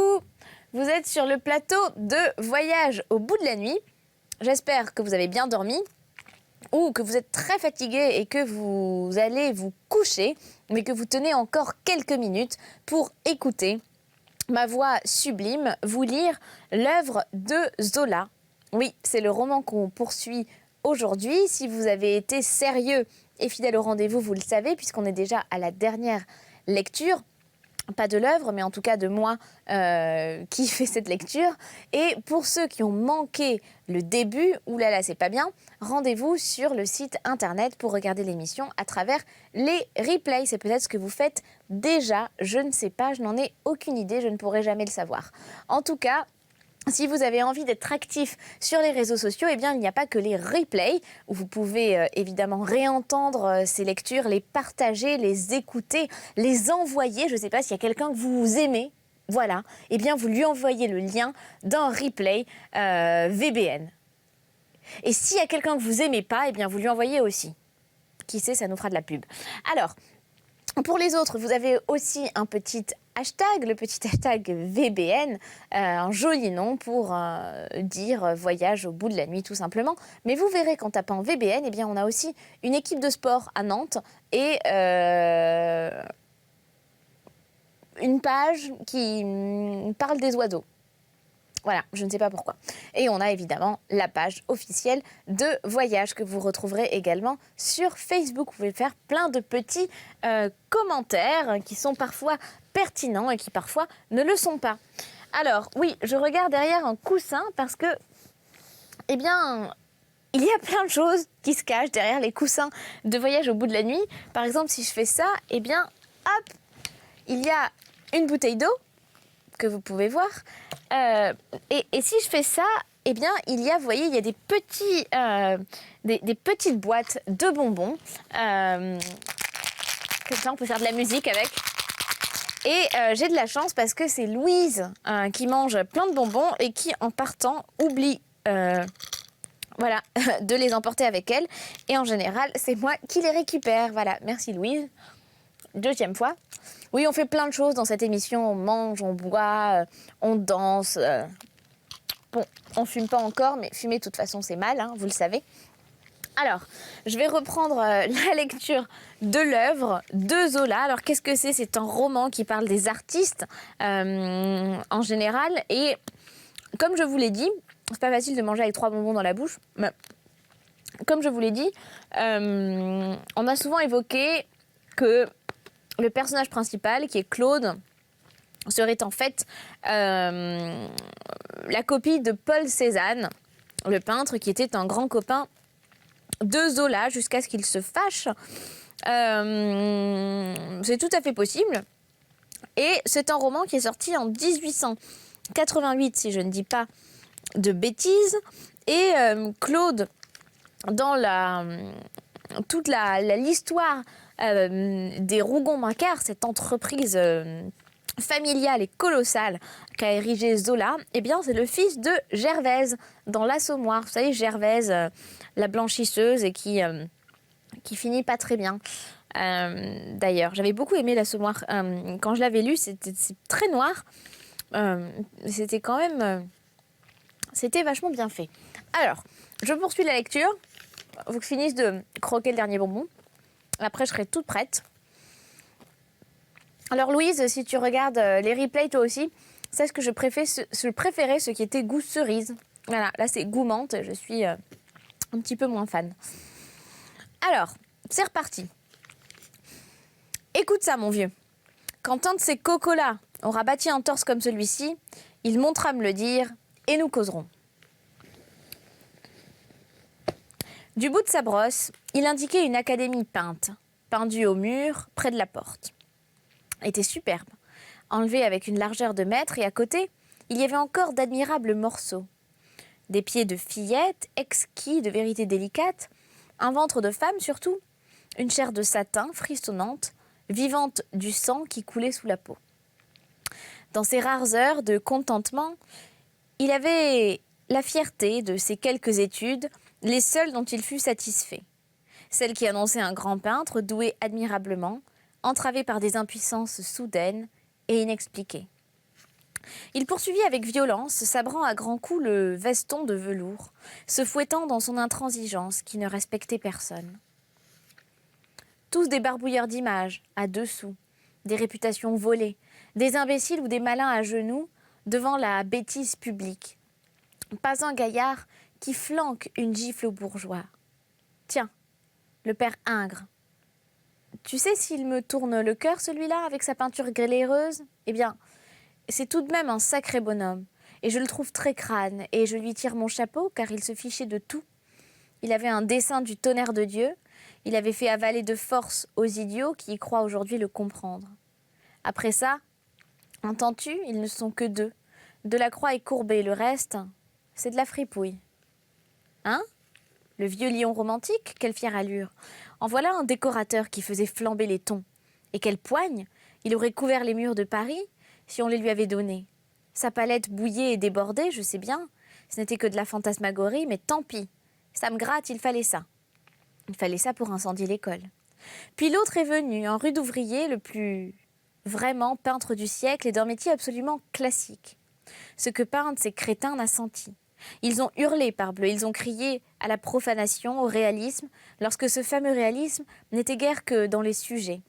coucou! Vous êtes sur le plateau de Voyage au bout de la nuit. J'espère que vous avez bien dormi ou que vous êtes très fatigué et que vous allez vous coucher, mais que vous tenez encore quelques minutes pour écouter ma voix sublime vous lire l'œuvre de Zola. Oui, c'est le roman qu'on poursuit aujourd'hui. Si vous avez été sérieux et fidèle au rendez-vous, vous le savez, puisqu'on est déjà à la dernière lecture. Pas de l'œuvre, mais en tout cas de moi qui fait cette lecture. Et pour ceux qui ont manqué le début, oulala, c'est pas bien, rendez-vous sur le site internet pour regarder l'émission à travers les replays. C'est peut-être ce que vous faites déjà, je ne sais pas, je n'en ai aucune idée, je ne pourrai jamais le savoir. En tout cas, si vous avez envie d'être actif sur les réseaux sociaux, eh bien, il n'y a pas que les replays, où vous pouvez évidemment réentendre ces lectures, les partager, les écouter, les envoyer. Je ne sais pas s'il y a quelqu'un que vous aimez, voilà, eh bien, vous lui envoyez le lien d'un replay VBN. Et s'il y a quelqu'un que vous n'aimez pas, eh bien, vous lui envoyez aussi. Qui sait, ça nous fera de la pub. Alors, pour les autres, vous avez aussi un petit hashtag, le petit hashtag VBN, un joli nom pour dire voyage au bout de la nuit tout simplement. Mais vous verrez qu'en tapant VBN, eh bien, on a aussi une équipe de sport à Nantes et une page qui parle des oiseaux. Voilà, je ne sais pas pourquoi. Et on a évidemment la page officielle de voyage que vous retrouverez également sur Facebook. Vous pouvez faire plein de petits commentaires qui sont parfois pertinents et qui parfois ne le sont pas. Alors, oui, je regarde derrière un coussin parce que, eh bien, il y a plein de choses qui se cachent derrière les coussins de voyage au bout de la nuit. Par exemple, si je fais ça, eh bien, hop, il y a une bouteille d'eau que vous pouvez voir. Et si je fais ça, eh bien, il y a, vous voyez, il y a des petites boîtes de bonbons. Comme ça, on peut faire de la musique avec. Et j'ai de la chance parce que c'est Louise qui mange plein de bonbons et qui, en partant, oublie voilà, de les emporter avec elle. Et en général, c'est moi qui les récupère. Voilà, merci Louise. Deuxième fois. Oui, on fait plein de choses dans cette émission. On mange, on boit, on danse. Bon, on fume pas encore, mais fumer de toute façon c'est mal, hein, vous le savez. Alors, je vais reprendre la lecture de l'œuvre de Zola. Alors, qu'est-ce que c'est ? C'est un roman qui parle des artistes en général. Et comme je vous l'ai dit, c'est pas facile de manger avec 3 bonbons dans la bouche. Mais comme je vous l'ai dit, on a souvent évoqué que le personnage principal, qui est Claude, serait en fait la copie de Paul Cézanne, le peintre qui était un grand copain de Zola jusqu'à ce qu'il se fâche. C'est tout à fait possible. Et c'est un roman qui est sorti en 1888, si je ne dis pas de bêtises. Et Claude, dans toute l'histoire des Rougon-Macquart, cette entreprise familiale et colossale qu'a érigé Zola, eh bien, c'est le fils de Gervaise dans l'Assommoir. Vous savez, Gervaise, la blanchisseuse et qui finit pas très bien. D'ailleurs, j'avais beaucoup aimé l'Assommoir. Quand je l'avais lu, c'est très noir. C'était quand même... c'était vachement bien fait. Alors, je poursuis la lecture. Faut que je finisse de croquer le dernier bonbon. Après, je serai toute prête. Alors Louise, si tu regardes les replays toi aussi, sache que je préférais ce qui était goût cerise. Voilà, là c'est goût menthe, je suis un petit peu moins fan. Alors, c'est reparti. Écoute ça mon vieux. Quand un de ces cocos-là aura bâti un torse comme celui-ci, il montera me le dire et nous causerons. Du bout de sa brosse, il indiquait une académie peinte, pendue au mur près de la porte. Était superbe, enlevée avec une largeur de mètre, et à côté, il y avait encore d'admirables morceaux. Des pieds de fillette, exquis de vérité délicate, un ventre de femme surtout, une chair de satin frissonnante, vivante du sang qui coulait sous la peau. Dans ces rares heures de contentement, il avait la fierté de ces quelques études, les seules dont il fut satisfait. Celles qui annonçaient un grand peintre doué admirablement, entravé par des impuissances soudaines et inexpliquées. Il poursuivit avec violence, sabrant à grands coups le veston de velours, se fouettant dans son intransigeance qui ne respectait personne. Tous des barbouilleurs d'images, à 2 sous, des réputations volées, des imbéciles ou des malins à genoux devant la bêtise publique. Pas un gaillard qui flanque une gifle aux bourgeois. Tiens, le père Ingres. Tu sais s'il me tourne le cœur, celui-là, avec sa peinture glaléreuse ? Eh bien, c'est tout de même un sacré bonhomme. Et je le trouve très crâne, et je lui tire mon chapeau, car il se fichait de tout. Il avait un dessein du tonnerre de Dieu. Il avait fait avaler de force aux idiots qui y croient aujourd'hui le comprendre. Après ça, entends-tu, ils ne sont que 2. Delacroix est courbé, le reste, c'est de la fripouille. Hein ? Le vieux lion romantique, quelle fière allure. En voilà un décorateur qui faisait flamber les tons. Et quelle poigne ! Il aurait couvert les murs de Paris si on les lui avait donnés. Sa palette bouillée et débordée, je sais bien. Ce n'était que de la fantasmagorie, mais tant pis. Ça me gratte, il fallait ça. Il fallait ça pour incendier l'école. Puis l'autre est venu, un rude ouvrier, le plus vraiment peintre du siècle et d'un métier absolument classique. Ce que peintre ces crétins n'a senti. Ils ont hurlé, parbleu, ils ont crié à la profanation, au réalisme, lorsque ce fameux réalisme n'était guère que dans les sujets,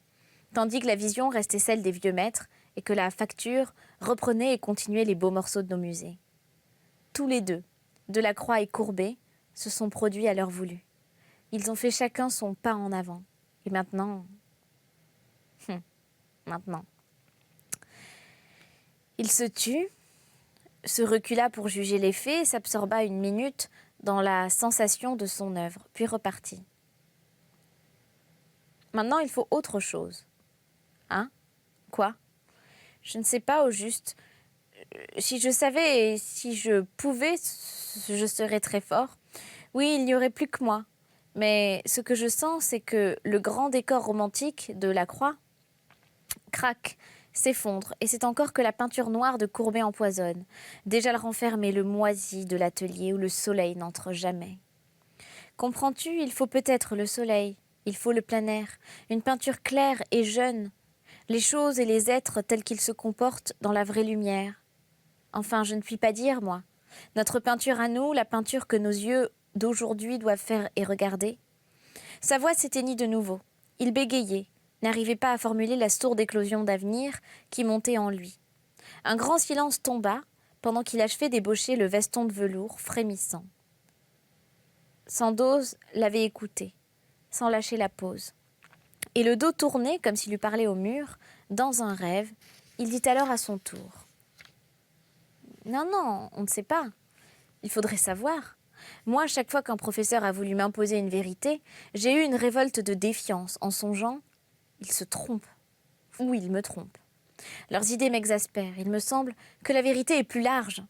tandis que la vision restait celle des vieux maîtres et que la facture reprenait et continuait les beaux morceaux de nos musées. Tous les 2, Delacroix et Courbet, se sont produits à l'heure voulue. Ils ont fait chacun son pas en avant. Et maintenant... maintenant... Il se tut, se recula pour juger les faits et s'absorba une minute dans la sensation de son œuvre, puis repartit. Maintenant, il faut autre chose. Hein ? Quoi ? Je ne sais pas au juste. Si je savais et si je pouvais, je serais très fort. Oui, il n'y aurait plus que moi. Mais ce que je sens, c'est que le grand décor romantique de la Croix craque, s'effondre, et c'est encore que la peinture noire de Courbet empoisonne. Déjà le renfermé, le moisi de l'atelier où le soleil n'entre jamais. Comprends-tu, il faut peut-être le soleil, il faut le plein air, une peinture claire et jeune, les choses et les êtres tels qu'ils se comportent dans la vraie lumière. Enfin, je ne puis pas dire, moi. Notre peinture à nous, la peinture que nos yeux d'aujourd'hui doivent faire et regarder. Sa voix s'éteignit de nouveau. Il bégayait, n'arrivait pas à formuler la sourde éclosion d'avenir qui montait en lui. Un grand silence tomba pendant qu'il achevait d'ébaucher le veston de velours frémissant. Sandoz l'avait écouté, sans lâcher la pause. Et le dos tourné, comme s'il eût parlé au mur, dans un rêve, il dit alors à son tour. « Non, non, on ne sait pas. Il faudrait savoir. Moi, chaque fois qu'un professeur a voulu m'imposer une vérité, j'ai eu une révolte de défiance en songeant « il se trompe ou il me trompe ». Leurs idées m'exaspèrent. Il me semble que la vérité est plus large.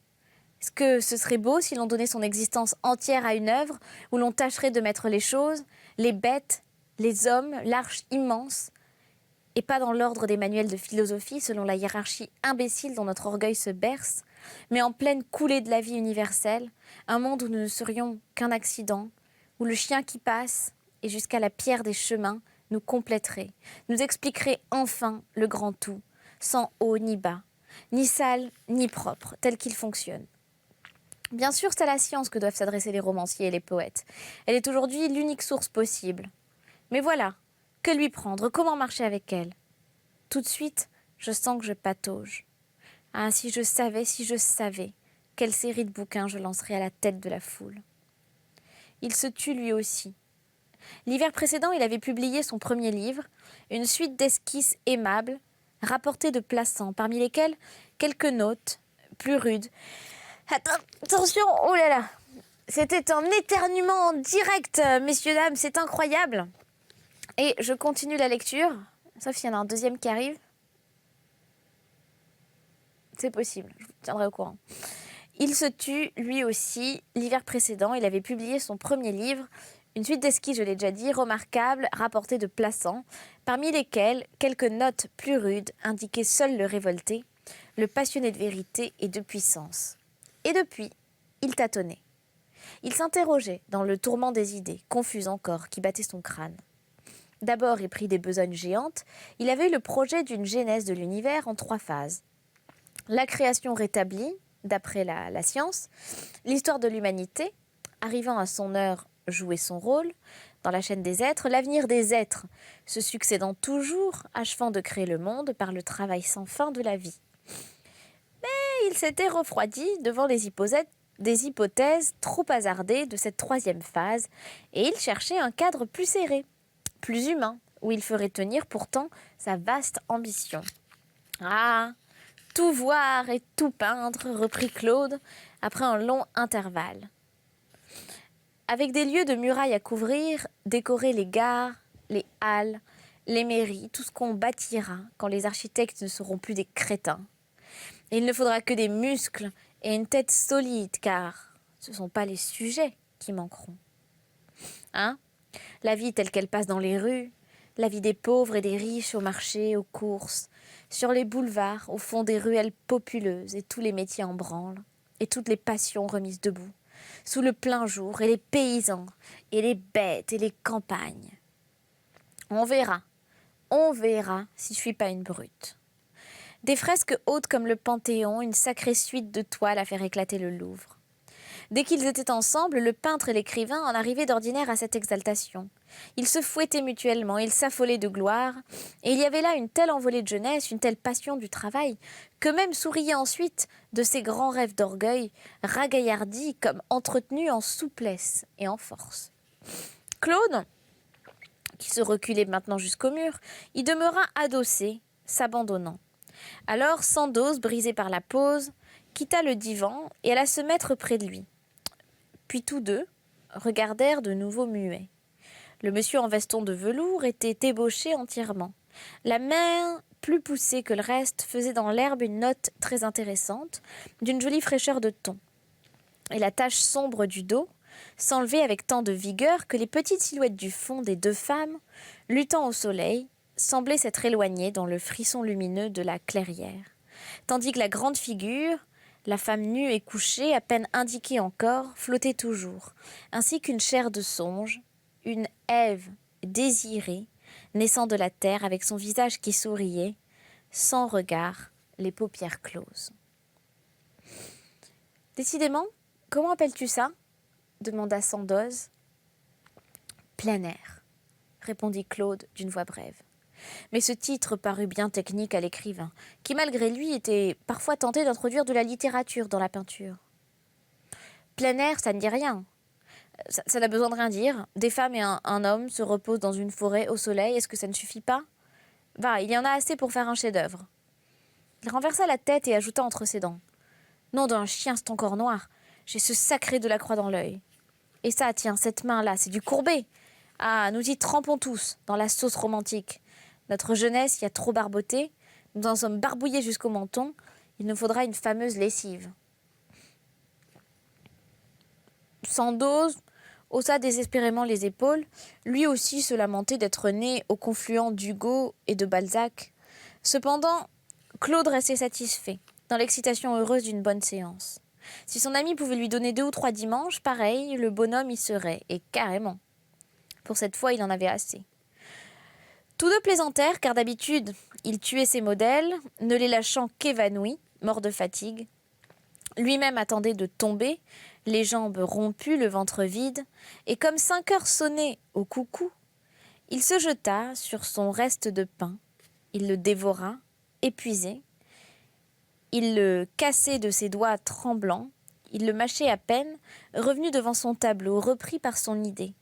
Est-ce que ce serait beau si l'on donnait son existence entière à une œuvre où l'on tâcherait de mettre les choses, les bêtes, les hommes, l'arche immense, et pas dans l'ordre des manuels de philosophie selon la hiérarchie imbécile dont notre orgueil se berce, mais en pleine coulée de la vie universelle, un monde où nous ne serions qu'un accident, où le chien qui passe et jusqu'à la pierre des chemins nous compléterait, nous expliquerait enfin le grand tout, sans haut ni bas, ni sale ni propre, tel qu'il fonctionne. Bien sûr, c'est à la science que doivent s'adresser les romanciers et les poètes. Elle est aujourd'hui l'unique source possible. Mais voilà, que lui prendre? Comment marcher avec elle? Tout de suite, je sens que je patauge. Ah, si je savais, quelle série de bouquins je lancerais à la tête de la foule. Il se tut lui aussi. L'hiver précédent, il avait publié son premier livre, une suite d'esquisses aimables, rapportées de Plassans, parmi lesquelles quelques notes plus rudes. Attention, oh là là, c'était un éternuement en direct, messieurs, dames, c'est incroyable. Et je continue la lecture, sauf s'il y en a un deuxième qui arrive. C'est possible, je vous tiendrai au courant. Il se tut, lui aussi, l'hiver précédent. Il avait publié son premier livre, une suite d'esquisses, je l'ai déjà dit, remarquables, rapportées de Plassans, parmi lesquelles quelques notes plus rudes indiquaient seul le révolté, le passionné de vérité et de puissance. Et depuis, il tâtonnait. Il s'interrogeait dans le tourment des idées, confuses encore, qui battaient son crâne. D'abord épris des besognes géantes, il avait eu le projet d'une genèse de l'univers en 3 phases. la création rétablie, d'après la science, l'histoire de l'humanité, arrivant à son heure, jouer son rôle dans la chaîne des êtres, l'avenir des êtres, se succédant toujours, achevant de créer le monde par le travail sans fin de la vie. Mais il s'était refroidi devant des hypothèses trop hasardées de cette troisième phase, et il cherchait un cadre plus serré, plus humain, où il ferait tenir pourtant sa vaste ambition. Ah, tout voir et tout peindre, reprit Claude, après un long intervalle. Avec des lieux de murailles à couvrir, décorer les gares, les halles, les mairies, tout ce qu'on bâtira quand les architectes ne seront plus des crétins. Et il ne faudra que des muscles et une tête solide, car ce ne sont pas les sujets qui manqueront. Hein ? La vie telle qu'elle passe dans les rues, la vie des pauvres et des riches au marché, aux courses, sur les boulevards, au fond des ruelles populeuses, et tous les métiers en branle, et toutes les passions remises debout, sous le plein jour, et les paysans, et les bêtes, et les campagnes. On verra si je suis pas une brute. Des fresques hautes comme le Panthéon, une sacrée suite de toiles à faire éclater le Louvre. Dès qu'ils étaient ensemble, le peintre et l'écrivain en arrivaient d'ordinaire à cette exaltation. Ils se fouettaient mutuellement, ils s'affolaient de gloire, et il y avait là une telle envolée de jeunesse, une telle passion du travail, qu'eux-mêmes souriaient ensuite de ces grands rêves d'orgueil, ragaillardis comme entretenus en souplesse et en force. Claude, qui se reculait maintenant jusqu'au mur, y demeura adossé, s'abandonnant. Alors Sandoz, brisé par la pause, quitta le divan et alla se mettre près de lui. Puis tous deux regardèrent de nouveau muets. Le monsieur en veston de velours était ébauché entièrement. La main, plus poussée que le reste, faisait dans l'herbe une note très intéressante, d'une jolie fraîcheur de ton. Et la tache sombre du dos s'enlevait avec tant de vigueur que les petites silhouettes du fond des deux femmes, luttant au soleil, semblaient s'être éloignées dans le frisson lumineux de la clairière, tandis que la grande figure, la femme nue et couchée, à peine indiquée encore, flottait toujours, ainsi qu'une chair de songe, une Ève désirée, naissant de la terre avec son visage qui souriait, sans regard, les paupières closes. « Décidément, comment appelles-tu ça ?» demanda Sandoz. « Plein air », répondit Claude d'une voix brève. Mais ce titre parut bien technique à l'écrivain, qui malgré lui était parfois tenté d'introduire de la littérature dans la peinture. Plein air, ça ne dit rien. Ça n'a besoin de rien dire. Des femmes et un homme se reposent dans une forêt au soleil, est-ce que ça ne suffit pas ? Va, il y en a assez pour faire un chef-d'œuvre. Il renversa la tête et ajouta entre ses dents. Nom d'un chien, c'est encore noir. J'ai ce sacré Delacroix dans l'œil. Et ça, tiens, cette main-là, c'est du Courbet. Ah, nous y trempons tous, dans la sauce romantique. Notre jeunesse y a trop barboté, nous en sommes barbouillés jusqu'au menton, il nous faudra une fameuse lessive. Sandoz haussa désespérément les épaules, lui aussi se lamentait d'être né au confluent d'Hugo et de Balzac. Cependant, Claude restait satisfait, dans l'excitation heureuse d'une bonne séance. Si son ami pouvait lui donner 2 ou 3 dimanches, pareil, le bonhomme y serait, et carrément. Pour cette fois, il en avait assez. Tous deux plaisantèrent, car d'habitude, il tuait ses modèles, ne les lâchant qu'évanouis, morts de fatigue. Lui-même attendait de tomber, les jambes rompues, le ventre vide, et comme 5 heures sonnaient au coucou, il se jeta sur son reste de pain. Il le dévora, épuisé. Il le cassait de ses doigts tremblants, il le mâchait à peine, revenu devant son tableau, repris par son idée,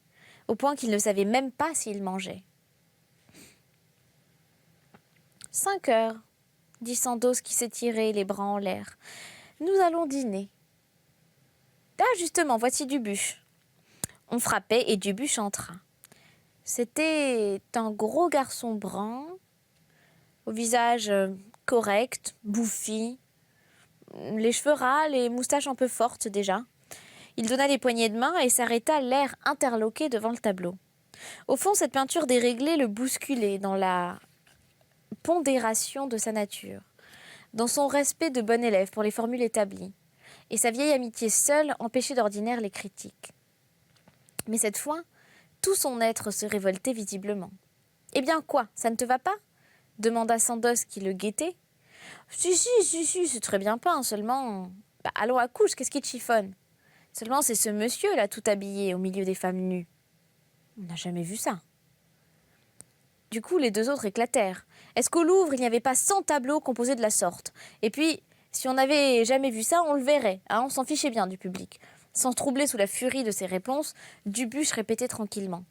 au point qu'il ne savait même pas s'il mangeait. 5 heures, dit Sandoz qui s'étirait les bras en l'air. Nous allons dîner. Ah, justement, voici Dubuche. On frappait et Dubuche entra. C'était un gros garçon brun, au visage correct, bouffi, les cheveux ras, les moustaches un peu fortes déjà. Il donna des poignées de main et s'arrêta, l'air interloqué devant le tableau. Au fond, cette peinture déréglée le bousculait dans la pondération de sa nature, dans son respect de bon élève pour les formules établies, et sa vieille amitié seule empêchait d'ordinaire les critiques. Mais cette fois, tout son être se révoltait visiblement. « Eh bien quoi, ça ne te va pas ?» demanda Sandoz qui le guettait. Si, c'est très bien peint, seulement... Bah, allons à couche, qu'est-ce qui te chiffonne? Seulement, c'est ce monsieur, là, tout habillé, au milieu des femmes nues. On n'a jamais vu ça. Du coup, les deux autres éclatèrent. Est-ce qu'au Louvre, il n'y avait pas 100 tableaux composés de la sorte? Et puis, si on n'avait jamais vu ça, on le verrait. Hein, on s'en fichait bien du public. Sans troubler sous la furie de ses réponses, Dubuche répétait tranquillement.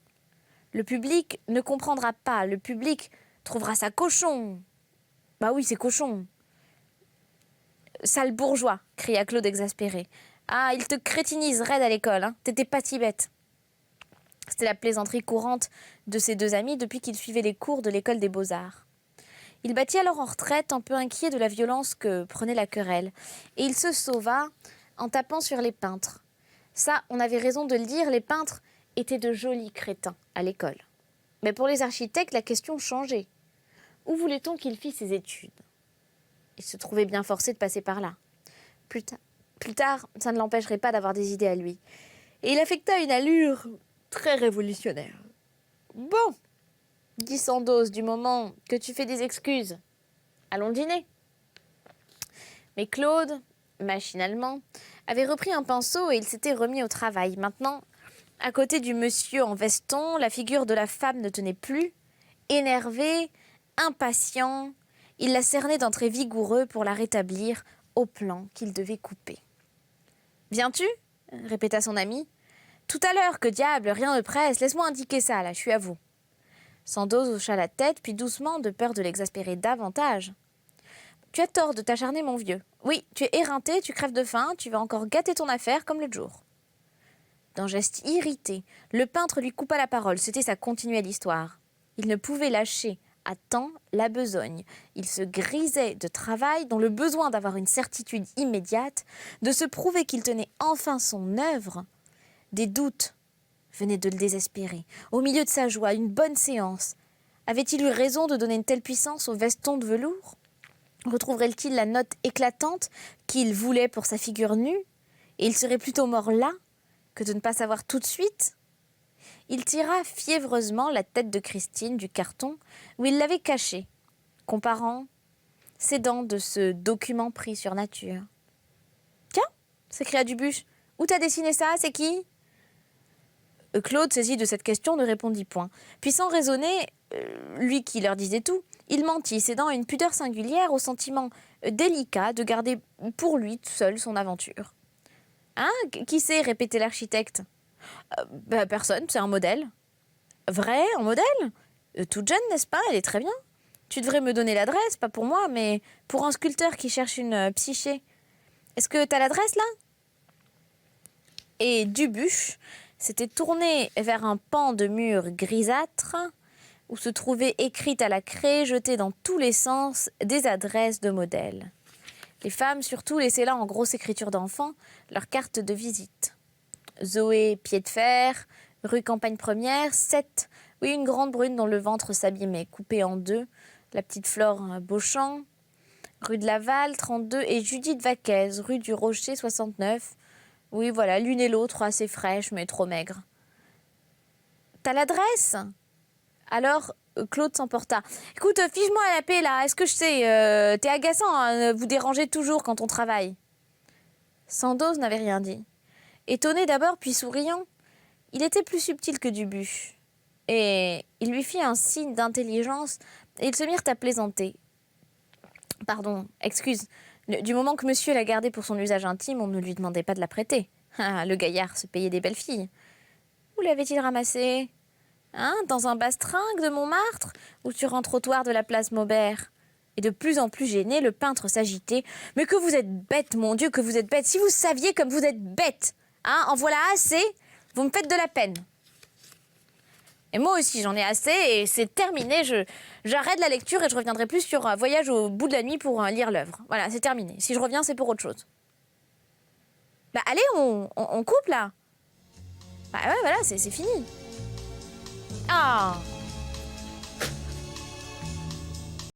Le public ne comprendra pas. Le public trouvera ça cochon. Bah oui, c'est cochon. Sale bourgeois, cria Claude exaspéré. Ah, il te crétinise raide à l'école, hein. T'étais pas si bête. C'était la plaisanterie courante de ses deux amis depuis qu'ils suivaient les cours de l'école des beaux-arts. Il battit alors en retraite, un peu inquiet de la violence que prenait la querelle, et il se sauva en tapant sur les peintres. Ça, on avait raison de le dire, les peintres étaient de jolis crétins à l'école. Mais pour les architectes, la question changeait. Où voulait-on qu'il fît ses études? Il se trouvait bien forcé de passer par là. Plus tard, ça ne l'empêcherait pas d'avoir des idées à lui. Et il affecta une allure très révolutionnaire. Bon, dit Sandoz, du moment que tu fais des excuses, allons dîner. Mais Claude, machinalement, avait repris un pinceau et il s'était remis au travail. Maintenant, à côté du monsieur en veston, la figure de la femme ne tenait plus. Énervé, impatient, il la cernait d'un trait vigoureux pour la rétablir au plan qu'il devait couper. « Viens-tu » répéta son ami. « Tout à l'heure, que diable, rien ne presse, laisse-moi indiquer ça, là, je suis à vous. » Sandoz hocha la tête, puis doucement, de peur de l'exaspérer davantage. « Tu as tort de t'acharner, mon vieux. Oui, tu es éreinté, tu crèves de faim, tu vas encore gâter ton affaire comme l'autre jour. » D'un geste irrité, le peintre lui coupa la parole, c'était sa continuelle histoire. Il ne pouvait lâcher à temps la besogne. Il se grisait de travail dans le besoin d'avoir une certitude immédiate, de se prouver qu'il tenait enfin son œuvre. Des doutes venaient de le désespérer. Au milieu de sa joie, une bonne séance. Avait-il eu raison de donner une telle puissance au veston de velours? Retrouverait-il la note éclatante qu'il voulait pour sa figure nue? Et il serait plutôt mort là que de ne pas savoir tout de suite? Il tira fiévreusement la tête de Christine du carton où il l'avait cachée, comparant ses dents de ce document pris sur nature. « Tiens » s'écria Dubuche, « où t'as dessiné ça, c'est qui ?» Claude, saisi de cette question, ne répondit point. Puis sans raisonner, lui qui leur disait tout, il mentit, cédant à une pudeur singulière, au sentiment délicat de garder pour lui seul son aventure. « Hein, qui c'est » répétait l'architecte. Personne, c'est un modèle. Vrai, un modèle? Toute jeune, n'est-ce pas? Elle est très bien. Tu devrais me donner l'adresse, pas pour moi, mais pour un sculpteur qui cherche une psyché. Est-ce que t'as l'adresse, là? Et Dubuche s'était tourné vers un pan de mur grisâtre où se trouvaient écrites à la craie, jetées dans tous les sens, des adresses de modèles. Les femmes, surtout, laissaient là en grosse écriture d'enfant leur carte de visite. Zoé Piedfer, rue Campagne Première, 7. Oui, une grande brune dont le ventre s'abîmait, coupée en deux. La petite Flore Beauchamp, rue de Laval, 32. Et Judith Vaquez, rue du Rocher, 69. Oui, voilà, l'une et l'autre, assez fraîches, mais trop maigres. T'as l'adresse? Alors, Claude s'emporta. Écoute, fiche-moi à la paix, là. Est-ce que je sais? T'es agaçant, hein, vous dérangez toujours quand on travaille. Sandoz n'avait rien dit. Étonné d'abord, puis souriant, il était plus subtil que Dubuche. Et il lui fit un signe d'intelligence et ils se mirent à plaisanter. Pardon, excuse. Du moment que monsieur l'a gardée pour son usage intime, on ne lui demandait pas de la prêter. Ah, le gaillard se payait des belles filles. Où l'avait-il ramassée? Hein, dans un bastringue de Montmartre ou sur un trottoir de la place Maubert? Et de plus en plus gêné, le peintre s'agitait. « Mais que vous êtes bête, mon Dieu, que vous êtes bête! Si vous saviez comme vous êtes bête! Hein, en voilà assez, vous me faites de la peine. » Et moi aussi, j'en ai assez et c'est terminé. J'arrête la lecture et je reviendrai plus sur un voyage au bout de la nuit pour lire l'œuvre. Voilà, c'est terminé. Si je reviens, c'est pour autre chose. Bah allez, on coupe là. Bah ouais, voilà, c'est fini. Ah.